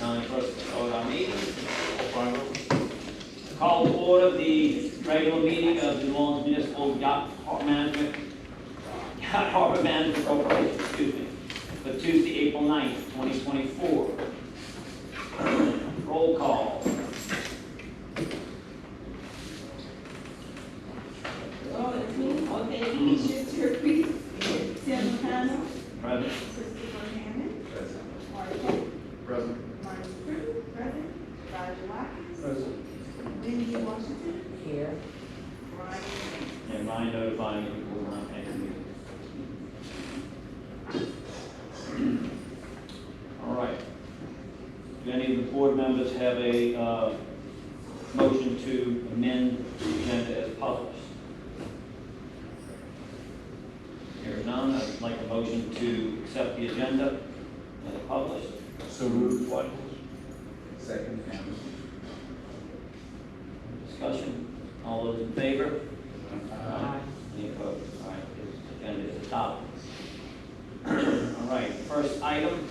Time for us to start our meeting. Call to order the regular meeting of the New Orleans Municipal Yacht Harbor Management Corporation, for Tuesday, April 9th, 2024. Roll call. Present. Here. And Ryan notifying you people we're not taking meetings. All right. Do any of the board members have a motion to amend the agenda as published? Hearing none, I'd like a motion to accept the agenda as published. So moved. Second. Discussion. All those in favor? Aye. Any opposed? All right, this agenda is adopted. All right, first item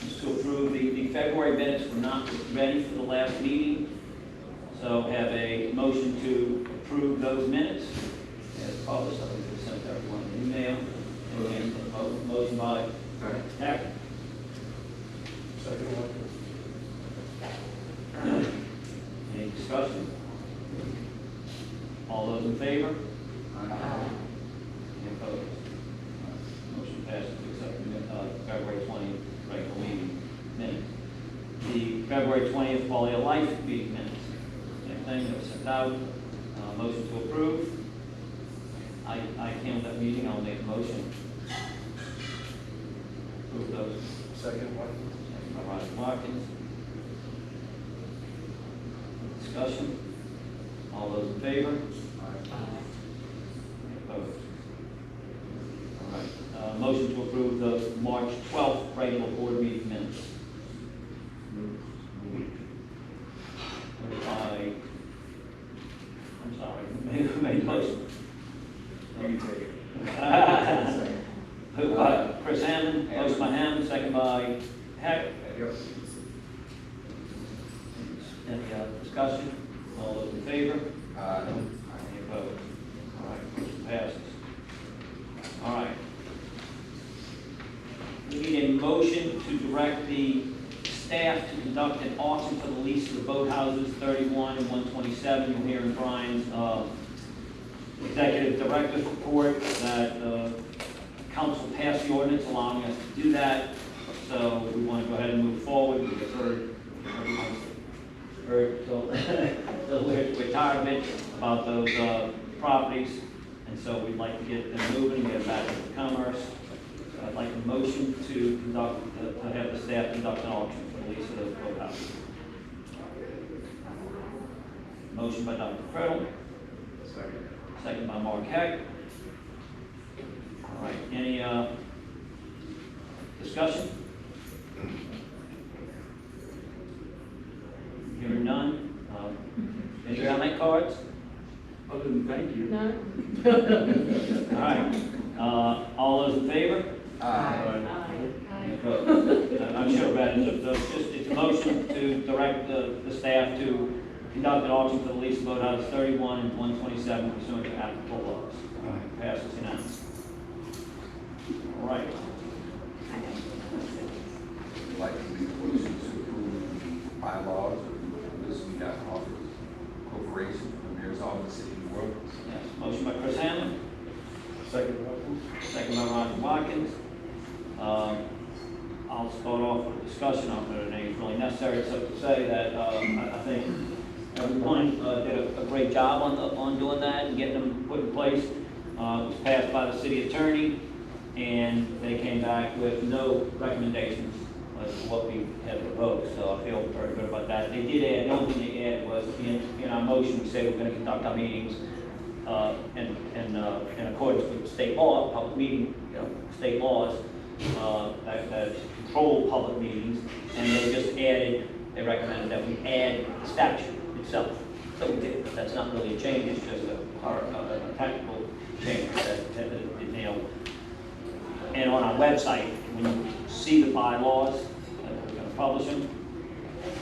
is to approve the February minutes were not ready for the last meeting. So have a motion to approve those minutes as published. I think we sent everyone an email. And motion by Heck. Second. Any discussion? All those in favor? Any opposed? Motion passes to accept the February 20th regular meeting minutes. The February 20th Quality of Life meeting minutes. Same thing, that was sent out. Motion to approve. I came to that meeting, I'll make a motion. Approve those. Second. Second by Roger Watkins. Discussion. All those in favor? Any opposed? All right. Motion to approve the March 12th regular board meeting minutes. I'm sorry, who made the motion? You take it. Moved by Chris Hammond, motion by Hammond, second by Heck. Yep. Any discussion? All those in favor? Aye. Any opposed? All right, motion passes. All right. We need a motion to direct the staff to conduct an auction for the lease of the boathouses 31 and 127. You'll hear in Brian's executive director's report that council passed the ordinance allowing us to do that. So we want to go ahead and move forward. We've heard till we're tired of it about those properties, and so we'd like to get them moving and get back into commerce. So I'd like a motion to conduct, to have the staff conduct an auction for the lease of those boathouses. Motion by Dr. Criddle, Second. second by Mark Heck. All right, any discussion? Hearing none. Any comment cards? Other than thank you. No. All right. All those in favor? Any opposed? I'm sure about it. It's a motion to direct the staff to conduct an auction for the lease of boathouses 31 and 127 pursuant to applicable laws. Passes unanimously. All right. I'd like to make a motion to approve the bylaws of this Yacht Harbor Corporation, the mayor's office, city of New Orleans. Yes. Motion by Chris Hammond, Second. second by Roger Watkins. I'll start off with a discussion. I don't know if anything's really necessary except to say that I think everyone did a great job on doing that and getting them put in place. It was passed by the city attorney, and they came back with no recommendations as to what we had proposed. So I feel very good about that. They did add, the only thing they added was in our motion, we say we're going to conduct our meetings in accordance with state law, public meeting, state laws that control public meetings, and they just added, they recommended that we add the statute itself. So we did, but that's not really a change, it's just a technical change that, and on our website, when you see the bylaws, we're going to publish them,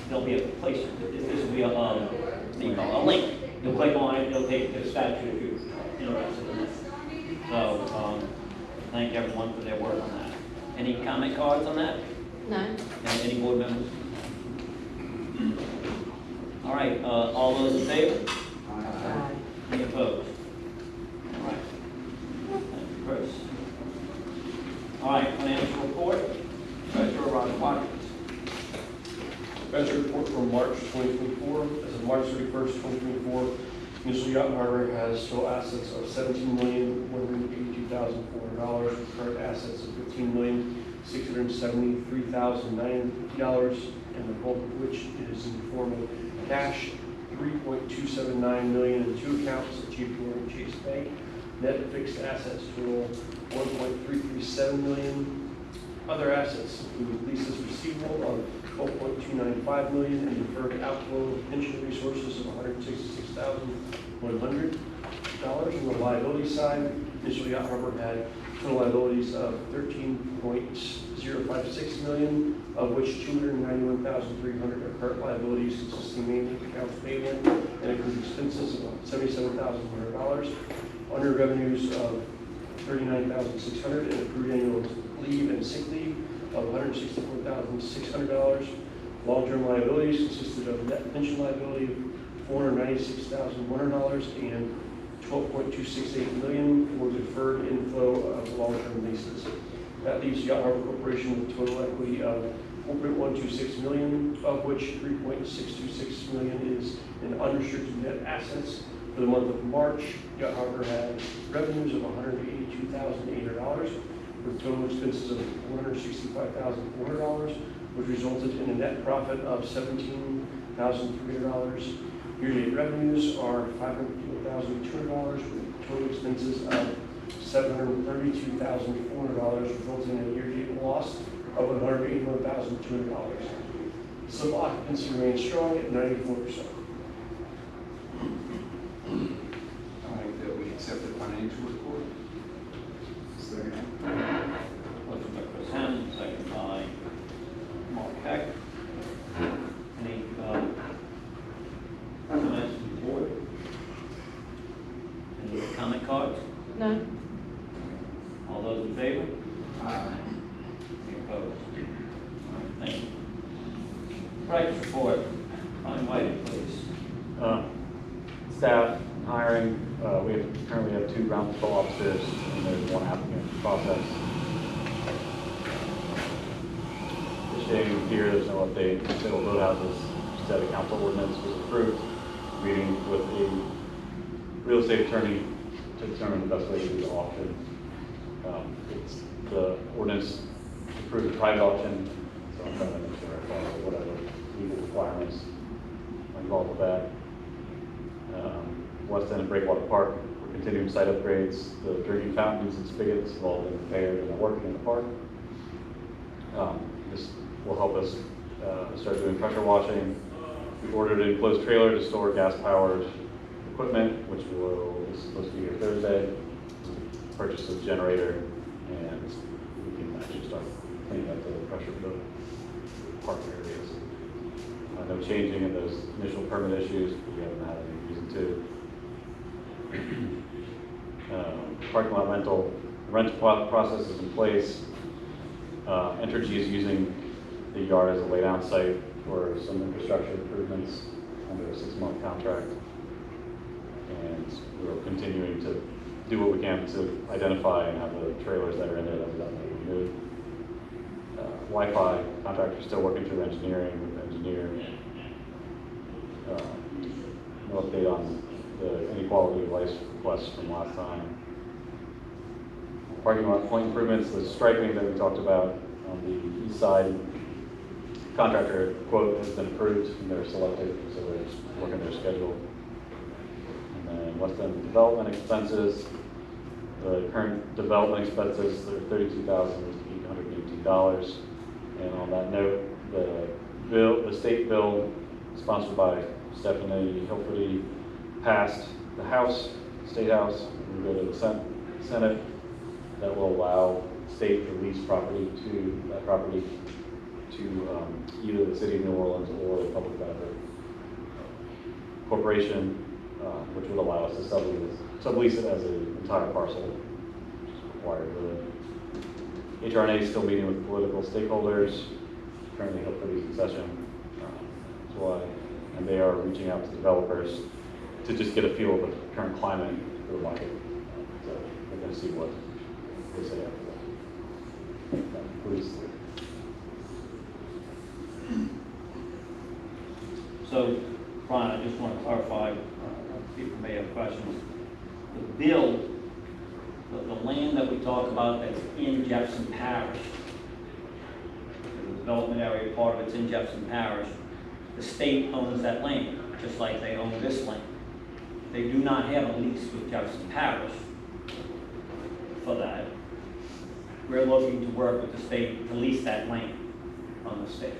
there'll be a place, this will be a link. You'll click on it, it'll take you to the statue if you're interested in it. So, thank everyone for their work on that. Any comment cards on that? No. Any board members? All right, all those in favor? Any opposed? All right. Thank you, Chris. All right, financial report. Treasurer Ron Watkins. Financial report from March 2024. As of March 31st, 2024, Municipal Yacht and Harbor has total assets of $17,182,400, with current assets of $15,673,950, and the bulk of which is in the form of cash, $3.279 million in two accounts at JP Morgan Chase Bank. Net fixed assets total $1.337 million. Other assets include leases receivable of $12.295 million and deferred outflow pension resources of $166,100. On the liability side, Municipal Yacht Harbor had total liabilities of $13.056 million, of which $291,300 are current liabilities consisting mainly of accounts payable and accrued expenses of $77,100. Under revenues of $39,600 and accrued annual leave and sick leave of $164,600. Long-term liabilities consisted of net pension liability of $496,100 and $12.268 million for deferred inflow of long-term leases. That leaves Yacht Harbor Corporation with total equity of $4.126 million, of which $3.626 million is in unrestricted net assets. For the month of March, Yacht Harbor had revenues of $182,800, with total expenses of $165,400, which resulted in a net profit of $17,300. Year-to-date revenues are $550,200, with total expenses of $732,400, resulting in a year-to-date loss of $181,200. Civil occupancy remains strong at 94%. I like that we accept the financial report. Second. Motion by Chris Hammond, second by Mark Heck. Any comments from the board? Any comment cards? No. All those in favor? Aye. Any opposed? All right, thank you. Practice report. Ron Whiting, please. Staff hiring, we currently have 2 ground control officers and there's 1 applicant process. This day here, there's no update. Civil boathouses, said a council ordinance was approved, meeting with a real estate attorney to determine the best way to do the auction. The ordinance approved a private auction, so I'm trying to make sure I follow whatever legal requirements involved with that. West End and Breakwater Park, we're continuing site upgrades. The drinking fountains and spigots have all been repaired and are working in the park. This will help us start doing pressure washing. We ordered an enclosed trailer to store gas-powered equipment, which is supposed to be here Thursday. Purchased a generator, and we can actually start cleaning up the pressure-filled park areas. No changing in those initial permit issues. We haven't had any reason to. Parking lot rental process is in place. Entergy is using the yard as a laydown site for some infrastructure improvements under a 6-month contract. And we're continuing to do what we can to identify and have the trailers that are in there that we don't need to remove. Wi-Fi contractor is still working through engineering with engineers. No update on the inequality of life requests from last time. Parking lot point improvements, the striping that we talked about on the east side. Contractor quote has been approved and they're selected, so they're just working their schedule. And then West End development expenses. The current development expenses are $32,818. And on that note, the state bill sponsored by Stephanie Hilferty passed the House, State House, and go to the Senate. That will allow state to lease property to either the city of New Orleans or the public benefit corporation, which would allow us to sublease it as an entire parcel, which is required really. HRNA is still meeting with political stakeholders, currently hopefully in session, that's why, and they are reaching out to developers to just get a feel of the current climate for the market. So we're going to see what they say after that. Please. So, Brian, I just want to clarify, people may have questions. The bill, the land that we talk about that's in Jefferson Parish, the development area, part of it's in Jefferson Parish, the state owns that land, just like they own this land. They do not have a lease with Jefferson Parish for that. We're looking to work with the state to lease that land on the state.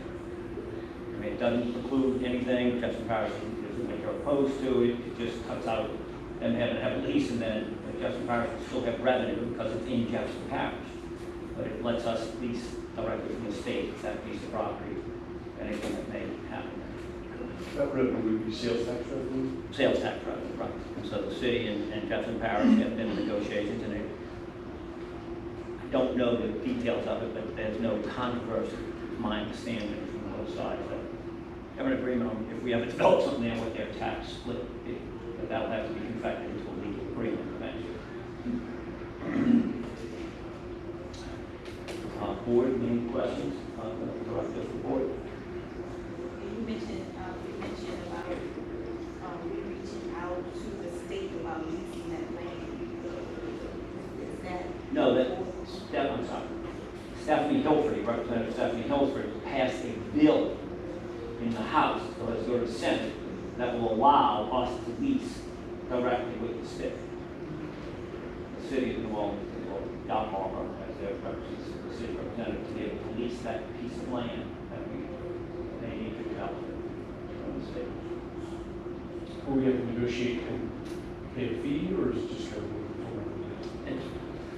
I mean, it doesn't preclude anything, Jefferson Parish isn't like they're opposed to it, it just cuts out them having to have a lease, and then Jefferson Parish will still have revenue because it's in Jefferson Parish. But it lets us lease directly from the state that piece of property, anything that may happen. That revenue would be sales tax revenue? Sales tax revenue, right. And so the city and Jefferson Parish have been in negotiations, and I don't know the details of it, but there's no controversy, my understanding from both sides, that have an agreement on if we ever develop something there with their tax split, that that'll have to be confected into a legal agreement eventually. Board, any questions? Director of the board. You mentioned about reaching out to the state about leasing that land. Is that? No, I'm sorry. Stephanie Hilford, Representative Stephanie Hilford, passed a bill in the House, so let's go to the Senate, that will allow us to lease directly with the state. The city of New Orleans, or Doc Harbor, as their city representative, to be able to lease that piece of land that they need to develop from the state. Will we have to negotiate and pay a fee, or is it just kind of? It's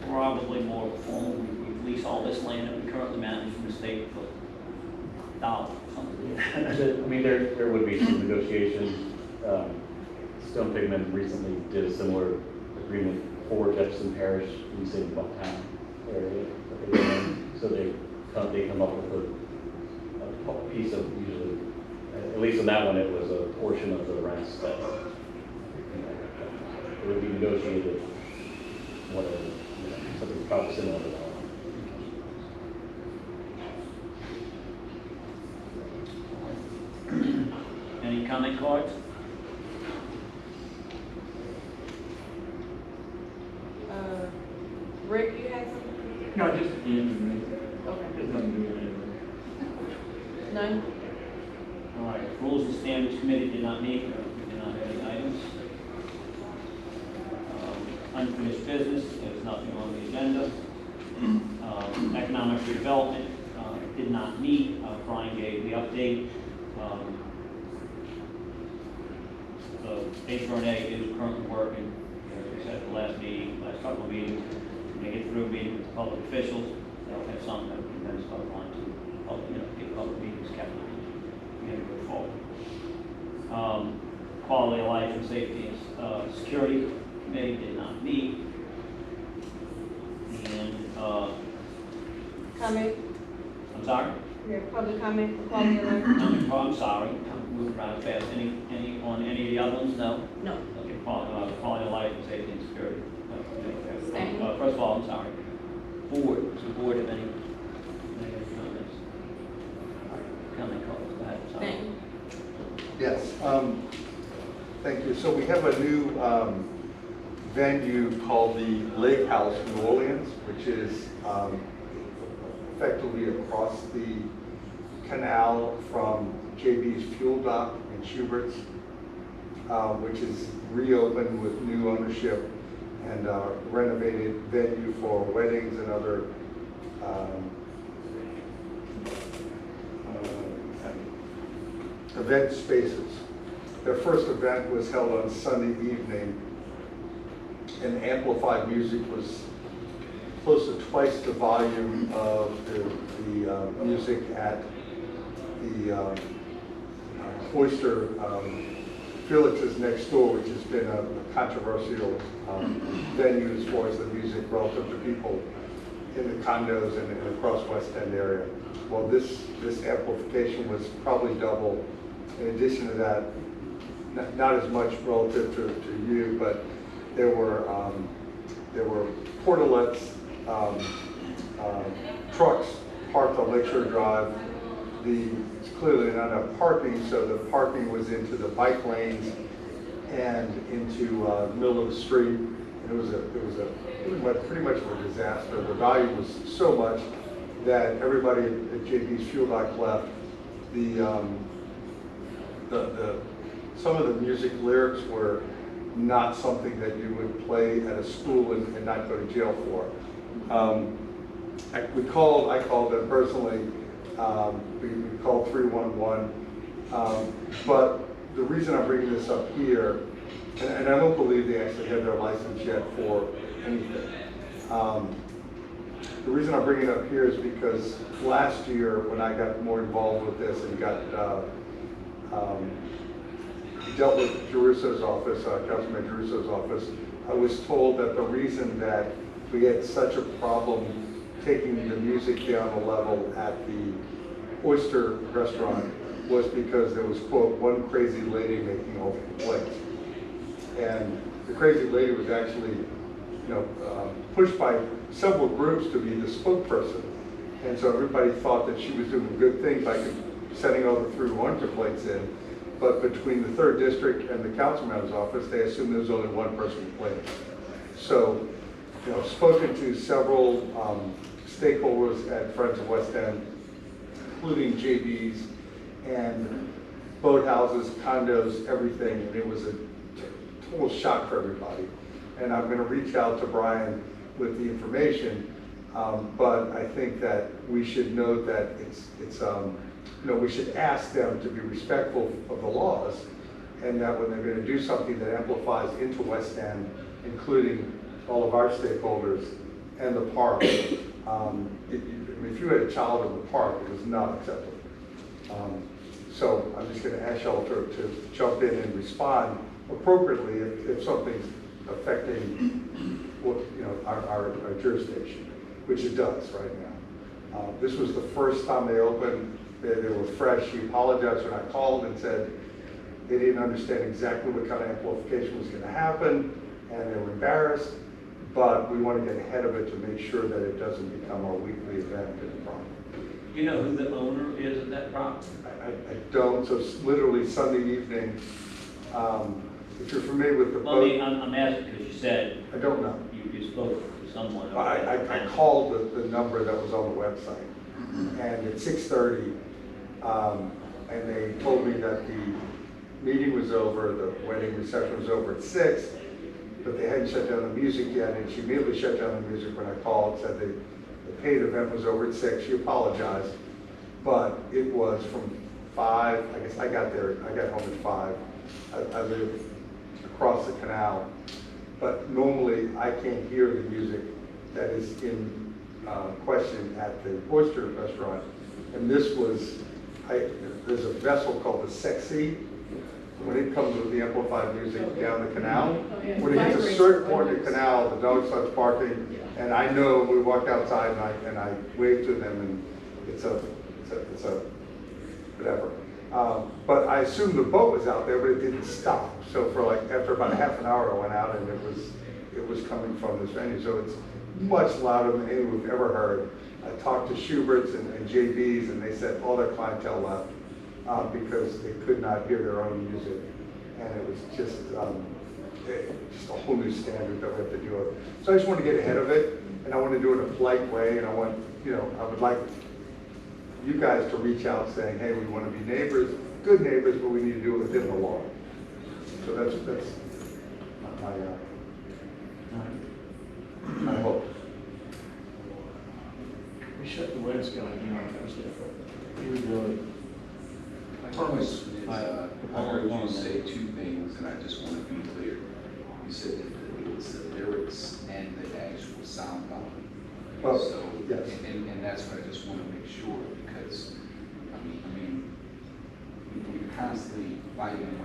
probably more formal. We lease all this land that we currently manage from the state for $1 or something. I mean, there would be some negotiation. Stone Pigment recently did a similar agreement for Jefferson Parish, leasing the Bucktown area that they own. So they come up with a piece of, usually, at least in that one, it was a portion of the rents that it would be negotiated, whatever, something probably similar to that. Any comment cards? Rick, you had something? No, just at the end of it. Okay. It's nothing to do with it. None? All right, Rules and Standards Committee did not meet, we did not have any items. Unfinished business, there's nothing on the agenda. Economic Development did not meet, Brian gave the update. So HRNA is currently working, as we said at the last couple of meetings, when they get through meeting with the public officials, they'll have something that we can then start on to, get public meetings kept and go forward. Quality of Life and Safety and Security Committee did not meet. And, Comment? I'm sorry? You have public comment for quality of life? I'm sorry, I'm moving around fast. On any of the other ones? No? No. Okay, Quality of Life and Safety and Security. Thank you. First of all, I'm sorry. Board, does the board have any comments? Comment cards, go ahead. Sorry. Thank you. Yes, thank you. So we have a new venue called the Lake House New Orleans, which is effectively across the canal from JB's Fuel Dock and Schubert's, which is reopened with new ownership and renovated venue for weddings and other event spaces. Their first event was held on Sunday evening, and amplified music was close to twice the volume of the music at the Oyster Felix's next door, which has been a controversial venue as far as the music relative to people in the condos and across West End area. Well, this amplification was probably double. In addition to that, not as much relative to you, but there were portalets, trucks parked on Lakeshore Drive. It's clearly not enough parking, so the parking was into the bike lanes and into the middle of the street. And it was pretty much of a disaster. The volume was so much that everybody at JB's Fuel Dock left. Some of the music lyrics were not something that you would play at a school and not go to jail for. I called them personally. We called 311. But the reason I'm bringing this up here, and I don't believe they actually had their license yet for anything. The reason I'm bringing it up here is because last year when I got more involved with this and dealt with Gerusso's office, Councilman Gerusso's office, I was told that the reason that we had such a problem taking the music down a level at the Oyster restaurant was because there was, quote, one crazy lady making all the complaints. And the crazy lady was actually, pushed by several groups to be the spokesperson. And so everybody thought that she was doing a good thing by sending all the 311 complaints in. But between the 3rd District and the councilman's office, they assumed there was only one person complaining. So, spoken to several stakeholders at Friends of West End, including JB's and boathouses, condos, everything, and it was a total shock for everybody. And I'm going to reach out to Brian with the information, but I think that we should note that we should ask them to be respectful of the laws, and that when they're going to do something that amplifies into West End, including all of our stakeholders and the park, if you had a child in the park, it was not acceptable. So I'm just going to ask y'all to jump in and respond appropriately if something's affecting our jurisdiction, which it does right now. This was the first time they opened. They were fresh. She apologized when I called and said they didn't understand exactly what kind of amplification was going to happen, and they were embarrassed. But we want to get ahead of it to make sure that it doesn't become our weekly event in the property. You know who the owner is of that property? I don't. So it's literally Sunday evening. If you're familiar with the Well, boat, I'm asking because you said I don't know. you spoke to someone. I called the number that was on the website, and at 6:30, and they told me that the meeting was over, the wedding reception was over at 6, but they hadn't shut down the music yet, and she immediately shut down the music when I called, said the paid event was over at 6. She apologized, but it was from 5, I guess I got home at 5. I live across the canal, but normally I can't hear the music that is in question at the Oyster restaurant. And this was, there's a vessel called the Sexy. When it comes with the amplified music down the canal, when it hits a certain point in the canal, the dog starts barking, and I know we walk outside and I wave to them, and it's a whatever. But I assumed the boat was out there, but it didn't stop. So for after about a half an hour, I went out, and it was coming from this venue. So it's much louder than any we've ever heard. I talked to Schubert's and JB's, and they said all their clientele left because they could not hear their own music, and it was just a whole new standard that we have to deal with. So I just want to get ahead of it, and I want to do it in a polite way, and I would like you guys to reach out saying, hey, we want to be neighbors, good neighbors, but we need to do it within the law. So that's my hope. We shut the webs down again on Thursday. Here we go. My question is, I heard you say two things, and I just want to be clear. You said that it was the lyrics and the actual sound volume. Well, So, yes. and that's what I just want to make sure, because I mean, constantly fighting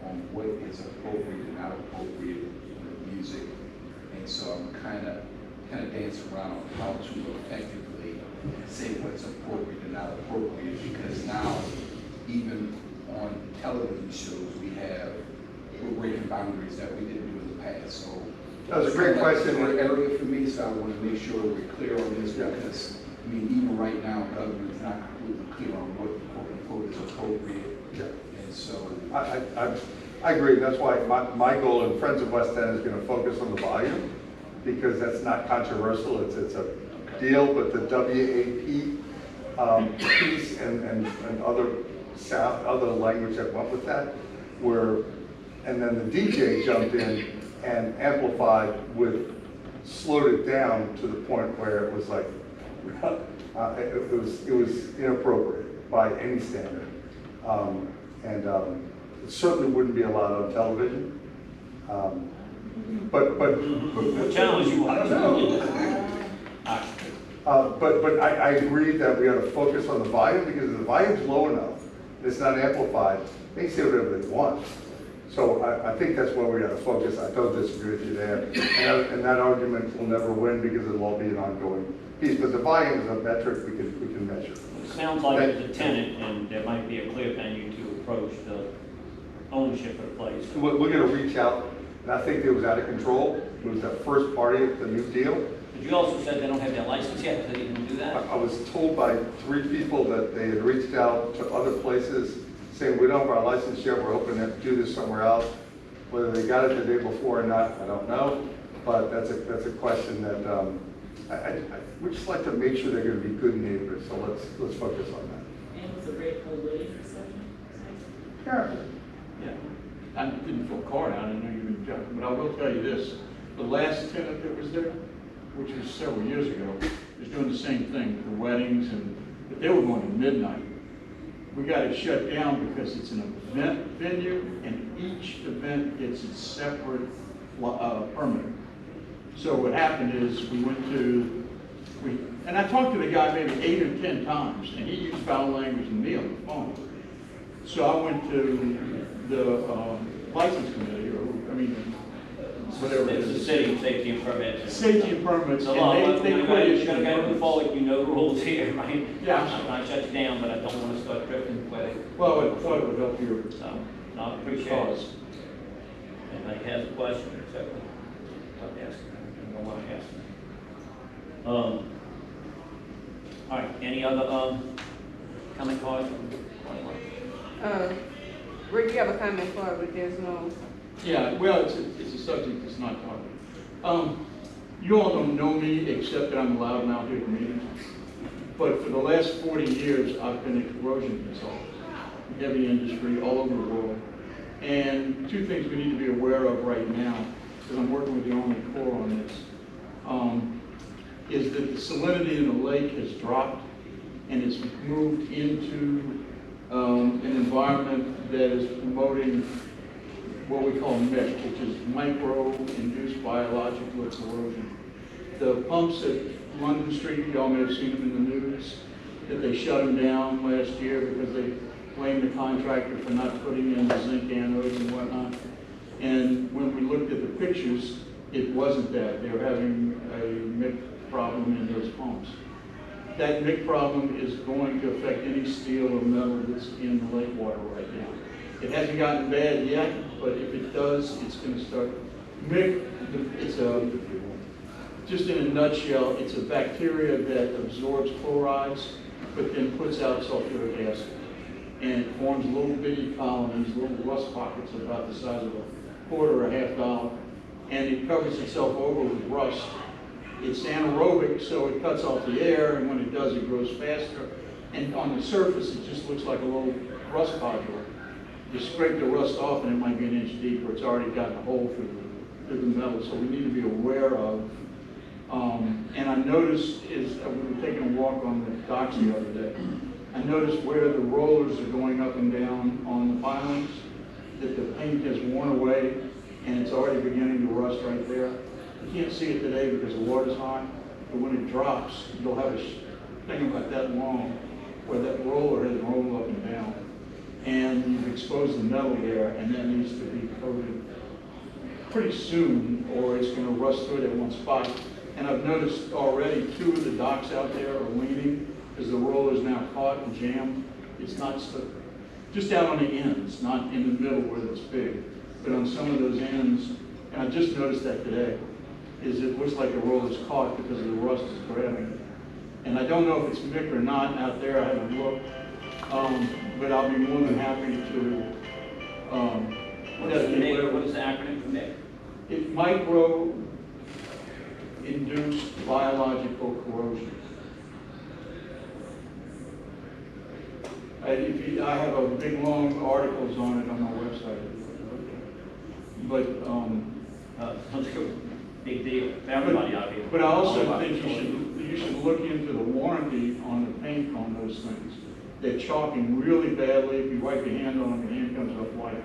on what is appropriate and not appropriate with music. And so I'm kind of dancing around on how to effectively say what's appropriate and not appropriate, because now, even on television shows, we're breaking boundaries that we didn't do in the past. So That was a great question. It's an area for me, so I want to make sure we're clear on this, because, I mean, even right now, government's not completely clear on what quote unquote is appropriate. Yeah. And so, I agree. That's why my goal in Friends of West End is going to focus on the volume, because that's not controversial. It's a deal, but the WAP piece and other sound, other language that went with that and then the DJ jumped in and amplified slowed it down to the point where it was like, it was inappropriate by any standard. It certainly wouldn't be allowed on television. What challenge you want? But I agree that we ought to focus on the volume, because if the volume's low enough, it's not amplified, they can say whatever they want. So I think that's where we ought to focus. I don't disagree with you there. And that argument will never win, because it'll all be an ongoing piece. But the volume is a metric we can measure. It sounds like there's a tenant, and there might be a clear venue to approach the ownership of the place. We're going to reach out, and I think it was out of control. It was the first party of the new deal. But you also said they don't have their license yet, so you can do that? I was told by 3 people that they had reached out to other places saying, we don't have our license yet, we're hoping to do this somewhere else. Whether they got it the day before or not, I don't know. But that's a question that we just like to make sure they're going to be good neighbors. So let's focus on that. And was a great co-living reception? Yeah. Yeah, I didn't feel card out, I know you've been joking, but I will tell you this, the last tenant that was there, which was several years ago, was doing the same thing, the weddings, but they were going to midnight. We got it shut down because it's an event venue, and each event gets its separate permit. So what happened is and I talked to the guy maybe 8 or 10 times, and he used foul language to me on the phone. So I went to the license committee, whatever it It's the is. city, safety and permits. Safety and permits, It's a lot, and they quit you're issuing gonna move permits. forward, you know the rules here, right? Yeah. I'm not shut you down, but I don't wanna start drifting away. Well, I thought it would help your So, I appreciate it. cause. Anybody has a question, except for ask, I don't wanna ask. All right, any other, comment cards from anyone? Rick, you have a comment for it, but there's no. Yeah, well, it's a subject that's not talked. You all don't know me, except that I'm allowed now here at meetings. But for the last 40 years, I've been a corrosion consultant, heavy industry all over the world. And 2 things we need to be aware of right now, because I'm working with the Army Corps on this, is that the salinity in the lake has dropped, and it's moved into an environment that is promoting what we call MIC, which is micro-induced biological corrosion. The pumps at London Street, y'all may have seen them in the news, that they shut them down last year because they blamed the contractor for not putting in the zinc anodes and whatnot. And when we looked at the pictures, it wasn't that. They were having a MIC problem in those pumps. That MIC problem is going to affect any steel or metal that's in the lake water right now. It hasn't gotten bad yet, but if it does, it's going to start. MIC, just in a nutshell, it's a bacteria that absorbs chlorides, but then puts out sulfuric acid. And it forms little bitty colonies, little rust pockets about the size of a quarter or $half, and it covers itself over with rust. It's anaerobic, so it cuts off the air, and when it does, it grows faster. And on the surface, it just looks like a little rust nodule. You scrape the rust off, and it might be an inch deep, or it's already gotten a hole through the metal. So we need to be aware of. And I noticed, we were taking a walk on the docks the other day, I noticed where the rollers are going up and down on the pilings, that the paint has worn away, and it's already beginning to rust right there. You can't see it today because the water's high, but when it drops, you'll have a thing about that long where that roller has rolled up and down. And you've exposed the metal there, and that needs to be coated pretty soon, or it's gonna rust through it at one spot. And I've noticed already 2 of the docks out there are leaning, because the roller's now caught and jammed. It's not stuck, just out on the ends, not in the middle where it's big, but on some of those ends, and I just noticed that today, is it looks like the roller's caught because the rust is grabbing it. And I don't know if it's Mick or not out there, I haven't looked, but I'll be more than happy to, What's the acronym for Nick? It micro-induced biological corrosion. I have a big, long articles on it on my website. But, Big deal, for everybody out here. but I also think you should look into the warranty on the paint on those things. They're chalking really badly. If you wipe your hand on them, your hand comes up white.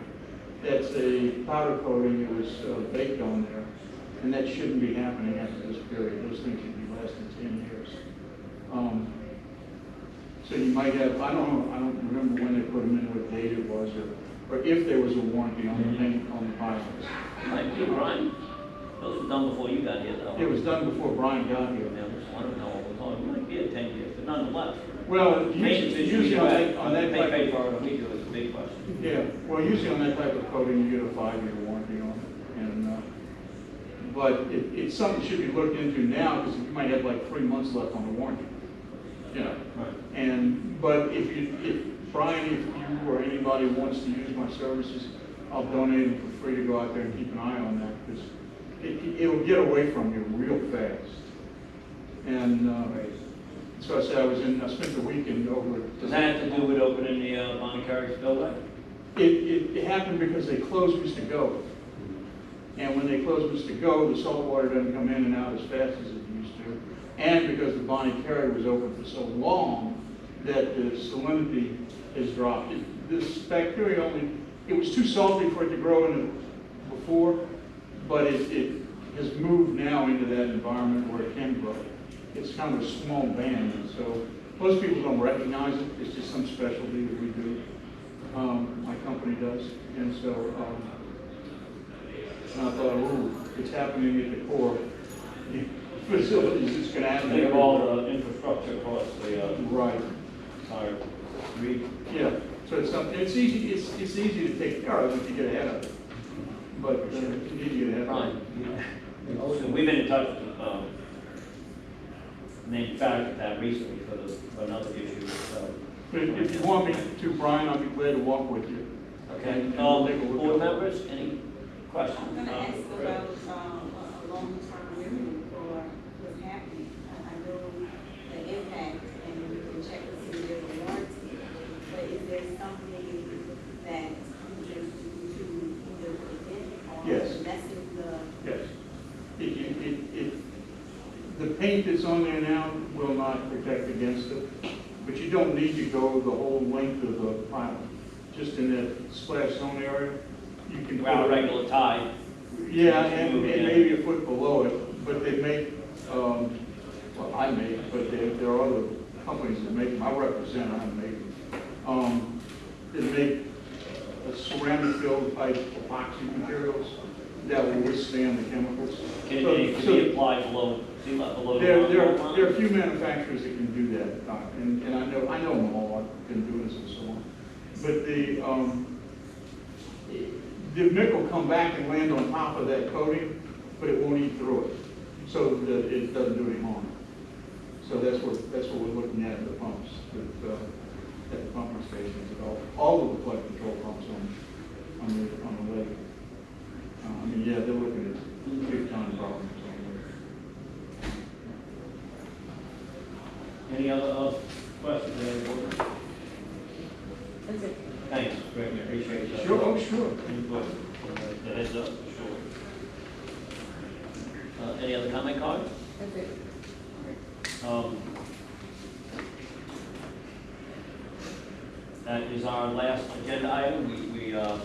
That's a powder coating that was baked on there, and that shouldn't be happening after this period. Those things should be lasting 10 years. So you might have, I don't remember when they put them in, what date it was, or if there was a warranty on the paint on the pilots. Might be Brian. Those were done before you got here, though. It was done before Brian got here. Yeah, I don't know what we're talking, it might be a 10 years, but nonetheless. Well, Maintenance issue usually on that They type pay of, for it, we do, it's a big question. yeah, well, usually on that type of coating, you get a 5-year warranty on it. And, but it's something that should be looked into now, because you might have like 3 months left on the warranty. You know, Right. but if Brian, if you or anybody wants to use my services, I'll donate them for free to go out there and keep an eye on that, because it'll get away from you real fast. And so I said I spent the weekend over. Does that have to do with opening the Bonnie Curry spillway? It happened because they closed Mr. Go. And when they closed Mr. Go, the salt water doesn't come in and out as fast as it used to. And because the Bonnie Curry was open for so long that the salinity has dropped. This bacteria it was too salty for it to grow in it before, but it has moved now into that environment where it can grow. It's kind of a small band, and so most people don't recognize it. It's just some specialty that we do. My company does, and so and I thought, ooh, it's happening at the core facilities. It's going to happen. Think of all the infrastructure across the Right. entire region. Yeah. So it's something. It's easy. It's easy to take care of if you get ahead of it. But you need to get ahead of Right. it. So we've been in touch with manufacturer that recently for another issue, so. But if you want me to, Brian, I'll be glad to walk with you. Okay, And we'll take a look board at it. members, any questions? I'm going to ask about a long-term memory for what's happening. I know the impact, and we can check to see if there's a warranty, but is there something that you can do to either prevent or Yes. lessen the? Yes. The paint that's on there now will not protect against it, but you don't need to go the whole length of the pilot. Just in that splash zone area, you can. Well, regular tide. Yeah, and maybe a foot below it, but they make, well, I make, but there are other companies that make them. I represent, I don't make them. They make a ceramic filled type epoxy materials that will withstand the chemicals. Can it be applied below sea level? Below There the are line? a few manufacturers that can do that, and I know them all. I've been doing this and so on. But the mick will come back and land on top of that coating, but it won't eat through it, so that it doesn't do any harm. So that's what we're looking at the pumps, at the pumping stations, all of the flood control pumps on the lake. I mean, yeah, they're looking at big time problems on there. Any other questions? That's it. Thanks, Greg, I appreciate that. Sure, oh, sure. Input, the heads up, for sure. Any other comment cards? That's it. That is our last agenda item. We had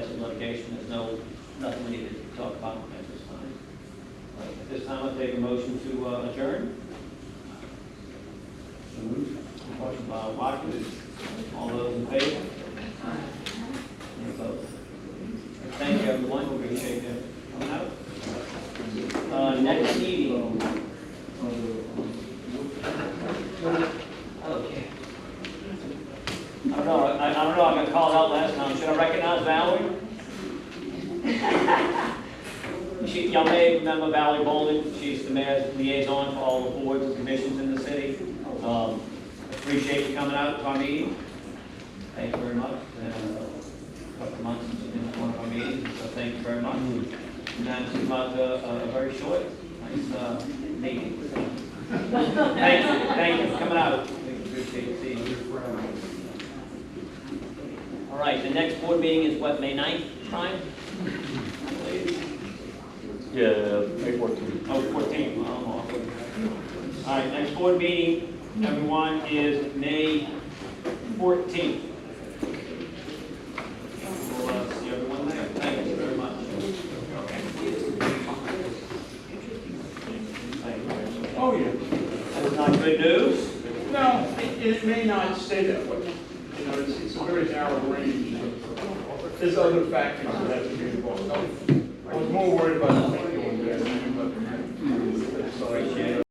some litigation. There's nothing we need to talk about at this time. At this time, I'll take a motion to adjourn. Motion by Watkins. All those in favor? appreciate them coming out. Next meeting. Okay. I don't know, I don't know, I got called out last time. Should I recognize Valerie? Y'all may remember Valerie Bolden. She's the mayor's liaison for all the boards and commissions in the city. Appreciate you coming out to our meeting. Thank you very much. A couple of months since you've been to one of our meetings, so thank you very much. And that's about a very short, nice meeting. Thank you for coming out. We appreciate seeing you. All right, the next board meeting is what, May 9th, Brian? I believe. Yeah, May 14th. Oh, 14th. All right, next board meeting, everyone, is May 14th. We'll see everyone there. Thank you very much. Thank you. Oh, yeah. That's not good news. No, it may not stay that way. You know, it's a very narrow range. There's other factors that have to be involved. I was more worried about the